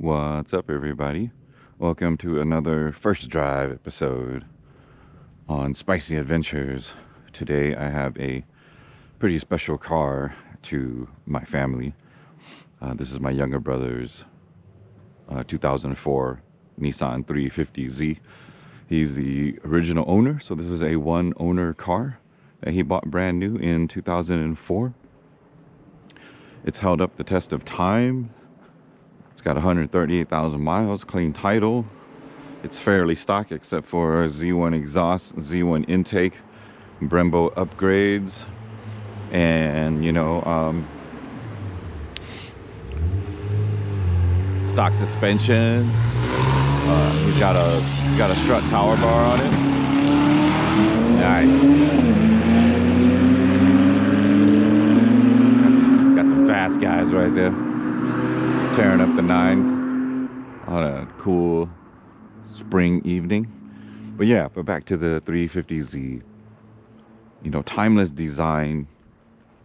What's up, everybody? Welcome to another First Drive episode on Spicy Adventures. Today I have a pretty special car to my family. This is my younger brother's 2004 Nissan 350Z. He's the original owner, so this is a one-owner car that he bought brand new in 2004. It's held up the test of time. It's got 138,000 miles, clean title. It's fairly stock except for Z1 exhaust, Z1 intake, Brembo upgrades, and stock suspension. He's got a strut tower bar on it. Nice. Got some fast guys right there, tearing up the 9 on a cool spring evening. But back to the 350Z. Timeless design,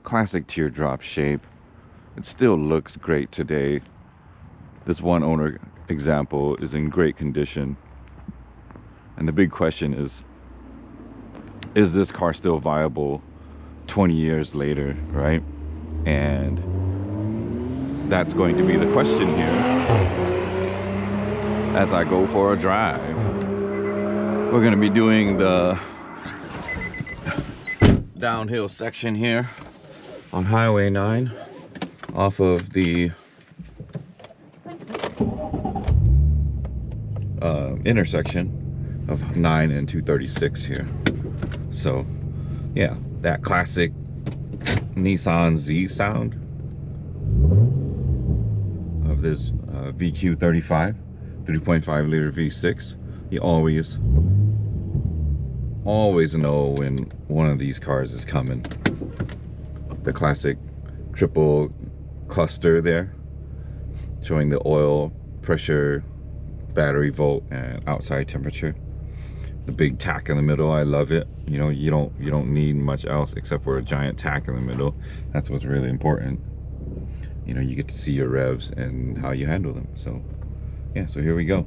classic teardrop shape. It still looks great today. This one owner example is in great condition. And the big question is this car still viable 20 years later, right? And that's going to be the question here as I go for a drive. We're going to be doing the downhill section here on Highway 9 off of the intersection of 9 and 236 here. So yeah, that classic Nissan Z sound of this VQ35 3.5 liter V6. You always know when one of these cars is coming. The classic triple cluster there, showing the oil, pressure, battery volt, and outside temperature. The big tack in the middle, I love it. You don't need much else except for a giant tack in the middle. That's what's really important. You get to see your revs and how you handle them. So yeah, so here we go.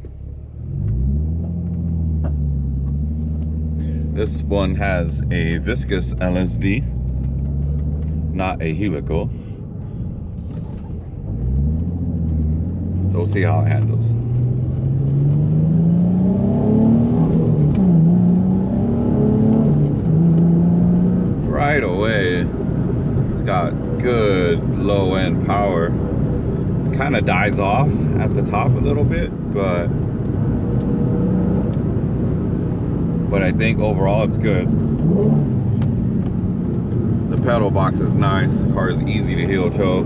This one has a viscous LSD, not a helical. So we'll see how it handles. Right away, it's got good low end power. It kind of dies off at the top a little bit, but I think overall it's good. The pedal box is nice. The car is easy to heel toe.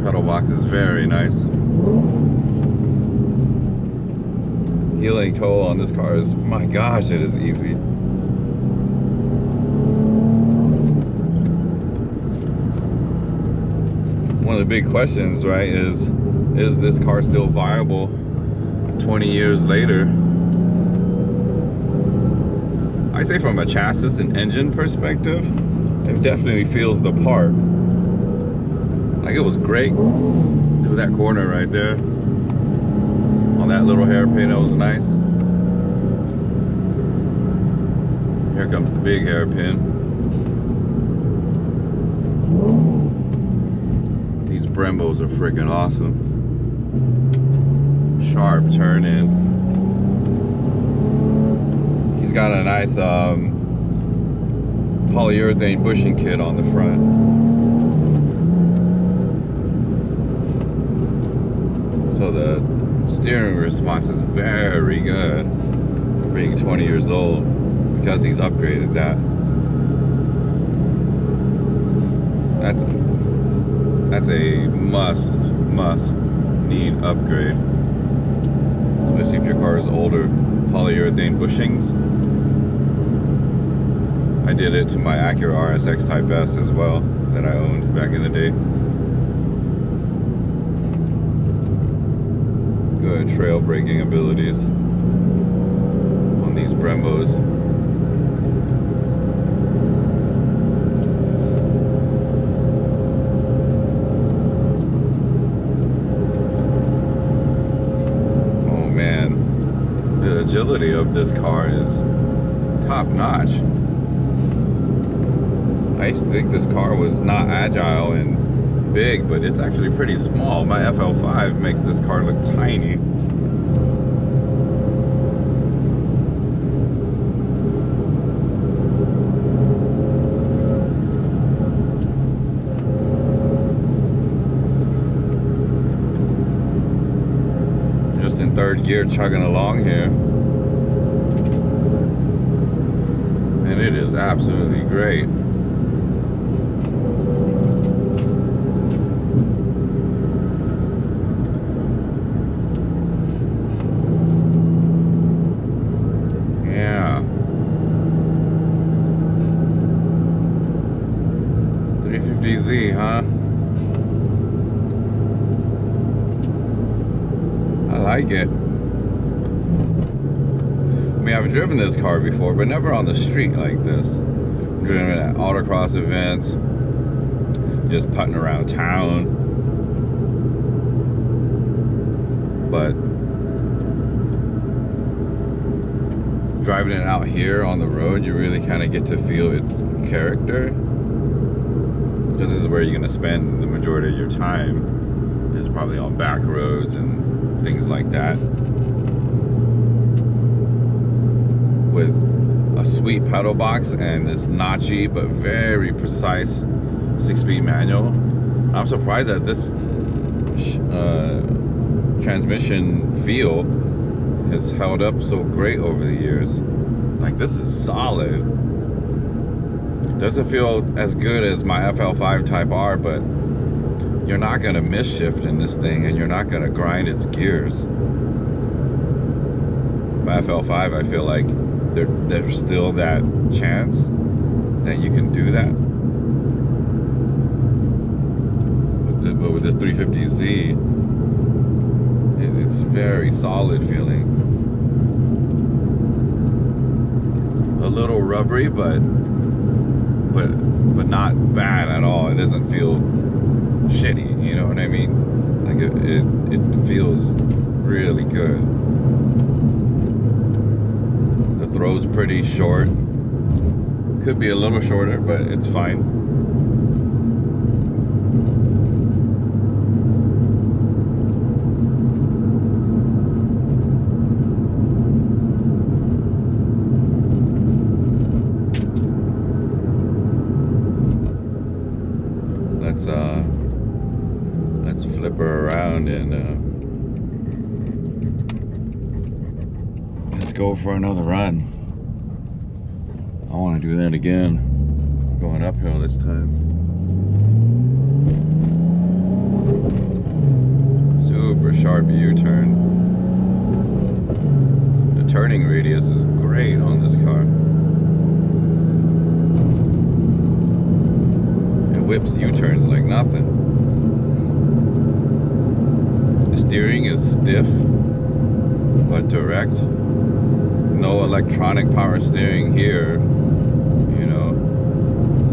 Pedal box is very nice. Heeling toe on this car is, my gosh, it is easy. One of the big questions, right, is this car still viable 20 years later? I say from a chassis and engine perspective, it definitely feels the part. Like, it was great through that corner right there. On that little hairpin, it was nice. Here comes the big hairpin. These Brembos are freaking awesome. Sharp turn in. He's got a nice polyurethane bushing kit on the front. So the steering response is very good for being 20 years old, because he's upgraded that. That's a must need upgrade, especially if your car is older. Polyurethane bushings. I did it to my Acura RSX Type S as well, that I owned back in the day. Good trail braking abilities on these Brembos. agility of this car is top notch. I used to think this car was not agile and big, but it's actually pretty small. My FL5 makes this car look tiny. Just in third gear, chugging along here. And it is absolutely great. Yeah. 350Z, huh? I like it. I mean, I've driven this car before, but never on the street like this. I've driven it at autocross events, just putting around town. But driving it out here on the road, you really kind of get to feel its character. Because this is where you're going to spend the majority of your time, is probably on back roads and things like that. With a sweet pedal box and this notchy but very precise 6-speed manual. I'm surprised that this transmission feel has held up so great over the years. Like, this is solid. Doesn't feel as good as my FL5 Type R, but you're not going to miss shift in this thing, and you're not going to grind its gears. My FL5, I feel like there's still that chance that you can do that. But with this 350Z, it's very solid feeling. A little rubbery, but not bad at all. It doesn't feel shitty, you know what I mean? Like it feels really good. The throw's pretty short. Could be a little shorter, but it's fine. Let's flip her around and let's go for another run. I want to do that again. Going uphill this time. Super sharp U-turn. The turning radius is great on this car. It whips U-turns like nothing. The steering is stiff but direct. No electronic power steering here, you know,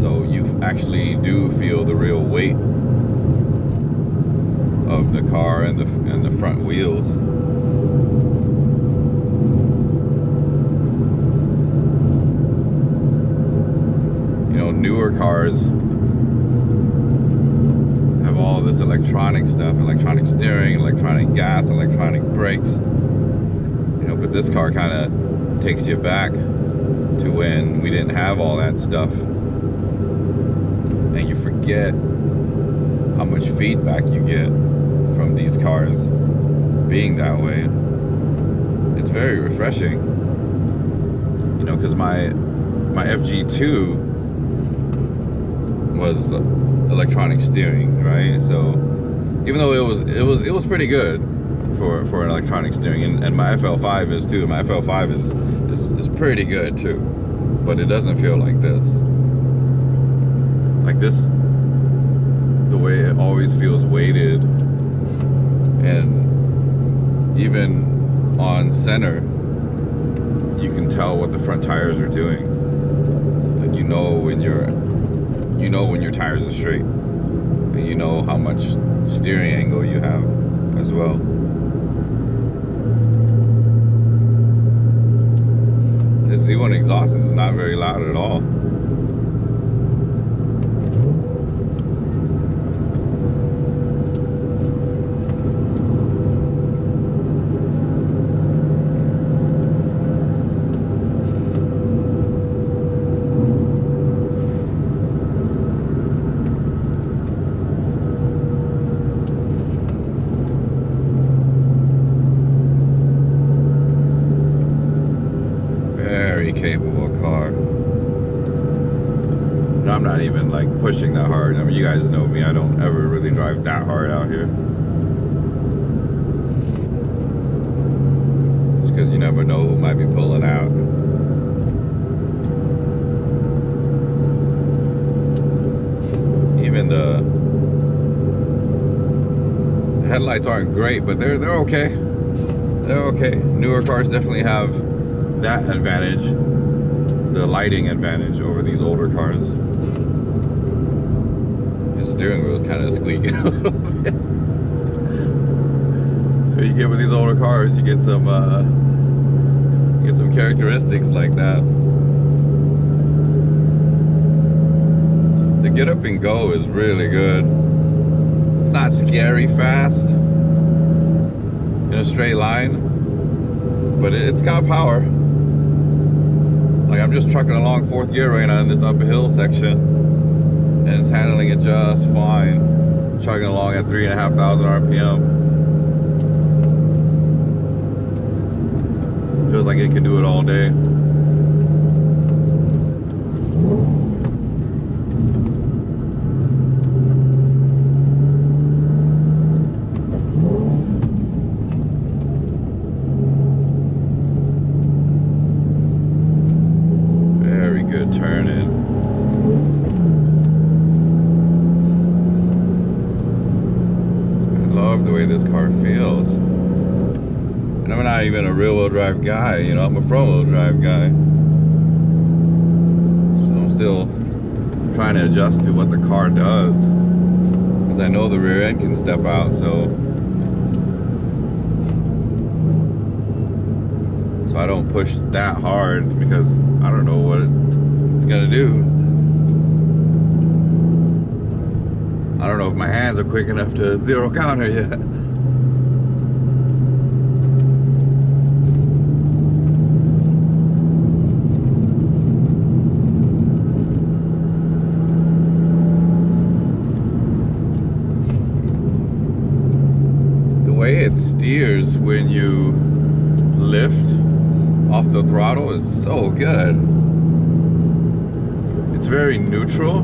so you actually do feel the real weight of the car and the front wheels. You know, newer cars have all this electronic stuff, electronic steering, electronic gas, electronic brakes, you know, but this car kind of takes you back to when we didn't have all that stuff, and you forget how much feedback you get from these cars being that way. It's very refreshing, you know, because my FG2 was electronic steering, right? So even though it was pretty good for an electronic steering, and my FL5 is too. My FL5 is pretty good too, but it doesn't feel like this. Like this, the way it always feels weighted, and even on center, you can tell what the front tires are doing. Like you know when your tires are straight, and you know how much steering angle you have as well. exhaust is not very loud at all. Very capable car. And I'm not even like pushing that hard. I mean, you guys know me. I don't ever really drive that hard out here. Just because you never know who might be pulling out. Even the headlights aren't great, but they're okay. They're okay. Newer cars definitely have that advantage, the lighting advantage over these older cars. The steering wheel is kind of squeaking a little bit. So you get with these older cars, you get some characteristics like that. The get up and go is really good. It's not scary fast in a straight line, but it's got power. Like, I'm just trucking along 4th gear right now in this uphill section, and it's handling it just fine. Chugging along at 3,500 RPM. Feels like it can do it all day. Good turning. I love the way this car feels. And I'm not even a rear-wheel drive guy, you know, I'm a front-wheel drive guy. So I'm still trying to adjust to what the car does. Because I know the rear end can step out, so I don't push that hard because I don't know what it's gonna do. I don't know if my hands are quick enough to zero counter yet. The way it steers when you lift off the throttle is so good. It's very neutral,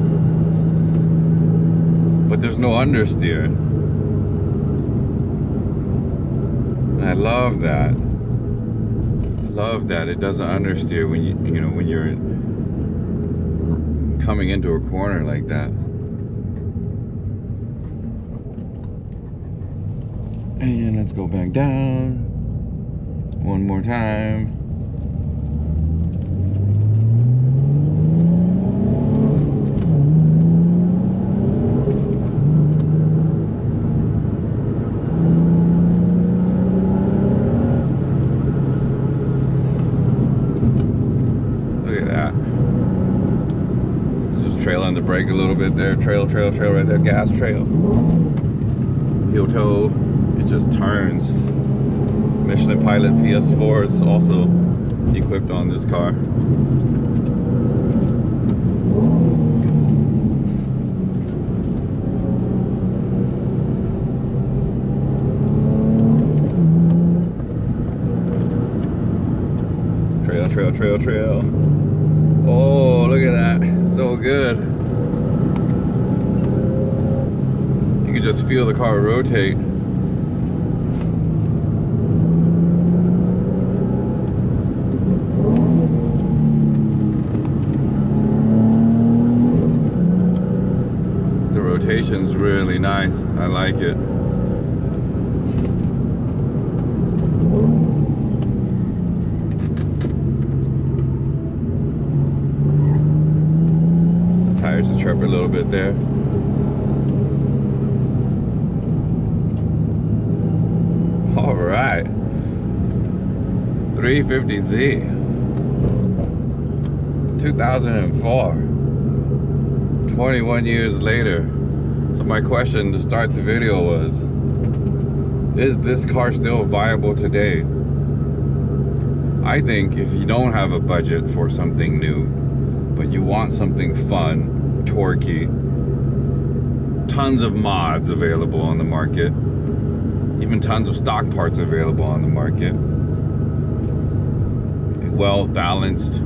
but there's no understeer. And I love that. I love that it doesn't understeer when you know, when you're coming into a corner like that. And let's go back down one more time. Trailing the brake a little bit there. Trail right there. Gas trail. Heel toe. It just turns. Michelin Pilot PS4 is also equipped on this car. Trail. Oh, look at that. So good. You can just feel the car rotate. The rotation's really nice. I like it. Tires to chirp a little bit there. All right, 350Z. 2004. 21 years later. So my question to start the video was, is this car still viable today? I think if you don't have a budget for something new, but you want something fun, torquey, tons of mods available on the market, even tons of stock parts available on the market, a well-balanced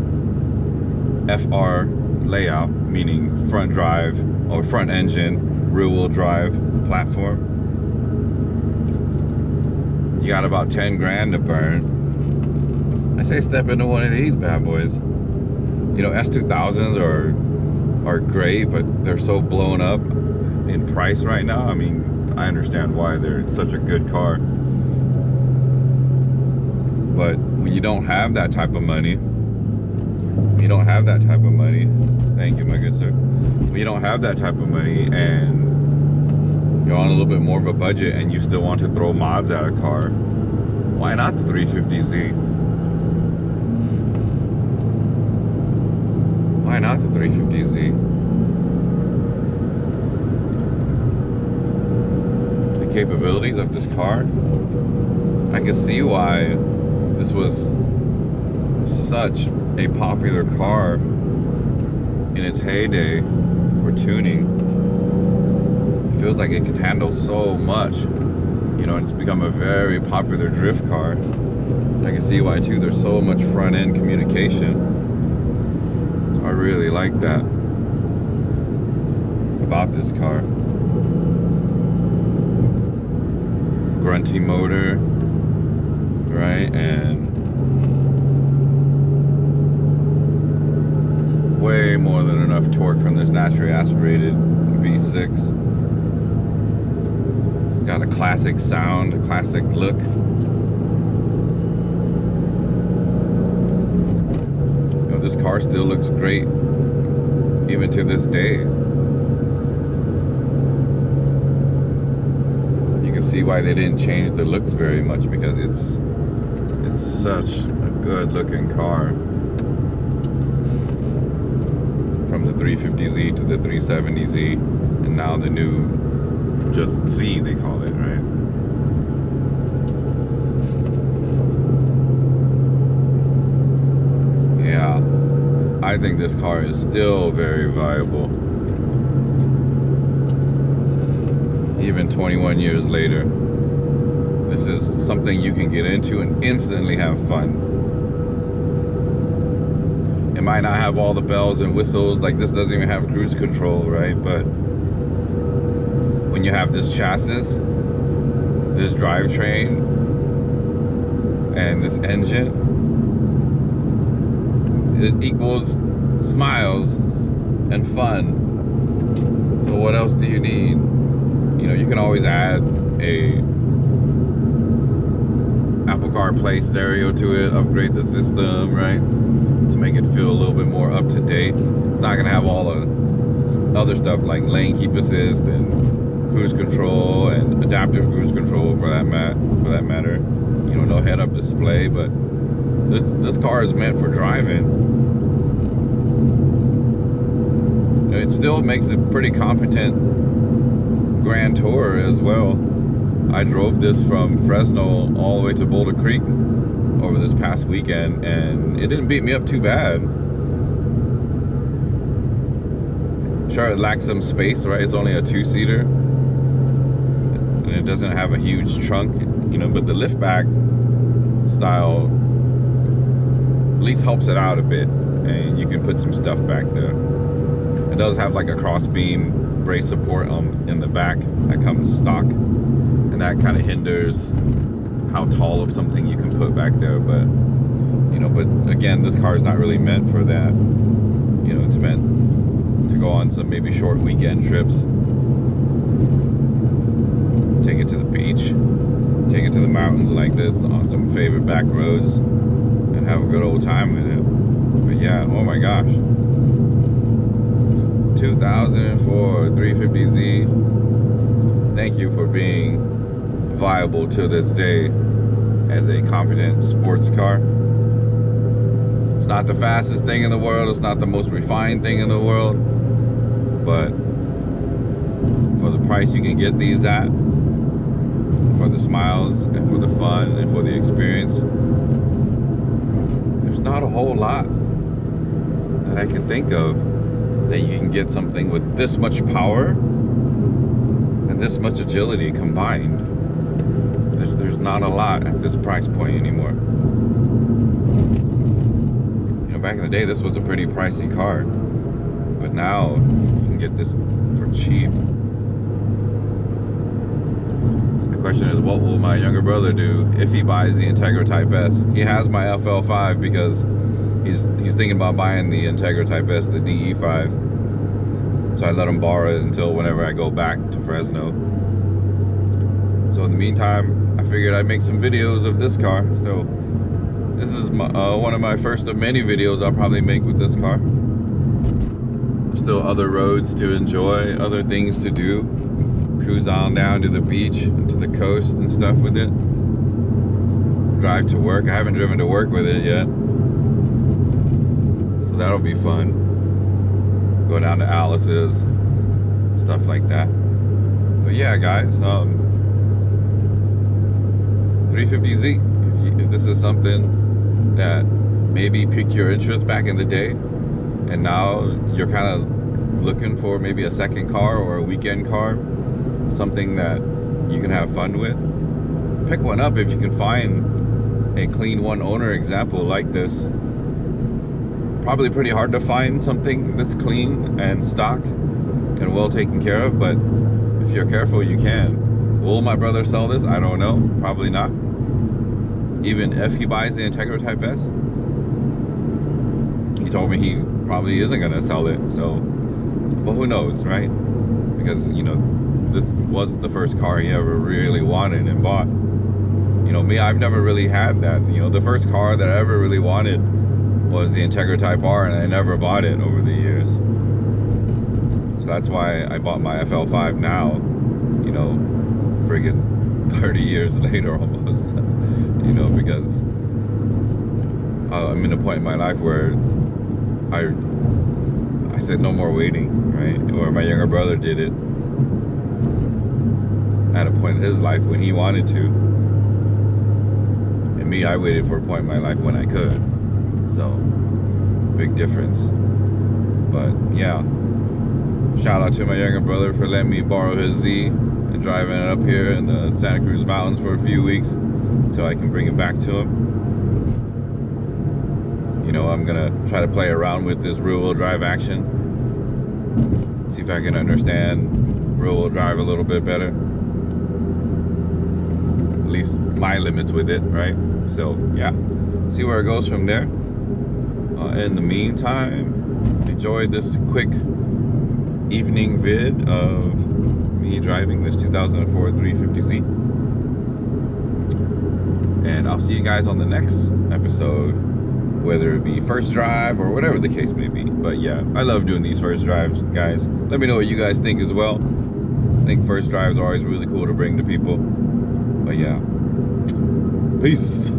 FR layout, meaning front drive or front engine, rear-wheel drive platform. You got about 10 grand to burn. I say step into one of these bad boys. You know, S2000s are great, but they're so blown up in price right now. I mean, I understand why they're such a good car. But when you don't have that type of money, thank you, my good sir. When you don't have that type of money and you're on a little bit more of a budget and you still want to throw mods at a car, why not the 350Z? Why not the 350Z? The capabilities of this car, I can see why this was such a popular car in its heyday for tuning. It feels like it can handle so much. You know, it's become a very popular drift car. I can see why too, there's so much front end communication. I really like that about this car. Grunty motor, right? And way more than enough torque from this naturally aspirated V6. It's got a classic sound, a classic look. This car still looks great even to this day. You can see why they didn't change the looks very much, because it's such a good looking car. From the 350Z to the 370Z, and now the new just Z they call it, right? Yeah, I think this car is still very viable, even 21 years later. This is something you can get into and instantly have fun. It might not have all the bells and whistles, like this doesn't even have cruise control, right? But when you have this chassis, this drivetrain, and this engine, it equals smiles and fun. So what else do you need? You know, you can always add a Apple CarPlay stereo to it, upgrade the system, right, to make it feel a little bit more up to date. It's not gonna have all the other stuff like lane keep assist and cruise control and adaptive cruise control for that matter. You know, no head-up display, but this car is meant for driving. It still makes a pretty competent grand tour as well. I drove this from Fresno all the way to Boulder Creek over this past weekend, and it didn't beat me up too bad. Sure, it lacks some space, right? It's only a 2-seater, and it doesn't have a huge trunk, you know, but the liftback style at least helps it out a bit, and you can put some stuff back there. It does have like a cross beam brake support in the back that comes stock, and that kind of hinders how tall of something you can put back there. But you know, but again, this car is not really meant for that. You know, it's meant to go on some maybe short weekend trips, take it to the beach, take it to the mountains like this on some favorite back roads, and have a good old time with it. But yeah, oh my gosh, 2004 350Z, thank you for being viable to this day as a competent sports car. It's not the fastest thing in the world. It's not the most refined thing in the world. But for the price you can get these at, for the smiles and for the fun and for the experience, there's not a whole lot that I can think of that you can get something with this much power and this much agility combined. There's not a lot at this price point anymore. You know, back in the day, this was a pretty pricey car, but now you can get this for cheap. The question is, what will my younger brother do if he buys the Integra Type S? He has my FL5 because he's thinking about buying the Integra Type S, the DE5. So I let him borrow it until whenever I go back to Fresno. So in the meantime, I figured I'd make some videos of this car. So this is one of my first of many videos I'll probably make with this car. There's still other roads to enjoy, other things to do. Cruise on down to the beach and to the coast and stuff with it. Drive to work. I haven't driven to work with it yet, so that'll be fun. Go down to Alice's, stuff like that. But yeah, guys, 350Z, if this is something that maybe piqued your interest back in the day, and now you're kind of looking for maybe a second car or a weekend car, something that you can have fun with, pick one up if you can find a clean one owner example like this. Probably pretty hard to find something this clean and stock and well taken care of, but if you're careful, you can. Will my brother sell this? I don't know. Probably not. Even if he buys the Integra Type S, he told me he probably isn't going to sell it. So, well, who knows, right? Because, you know, this was the first car he ever really wanted and bought. You know, me, I've never really had that. You know, the first car that I ever really wanted was the Integra Type R, and I never bought it over the years. So that's why I bought my FL5 now, you know, friggin' 30 years later almost. You know, because I'm in a point in my life where I said no more waiting, right? Where my younger brother did it at a point in his life when he wanted to. And me, I waited for a point in my life when I could. So, big difference. But yeah, shout out to my younger brother for letting me borrow his Z and driving it up here in the Santa Cruz Mountains for a few weeks until I can bring it back to him. You know, I'm gonna try to play around with this rear-wheel drive action, see if I can understand rear-wheel drive a little bit better, at least my limits with it, right? So yeah, see where it goes from there. In the meantime, enjoy this quick evening vid of me driving this 2004 350Z. And I'll see you guys on the next episode, whether it be first drive or whatever the case may be. But yeah, I love doing these first drives, guys. Let me know what you guys think as well. I think first drives are always really cool to bring to people. But yeah, peace.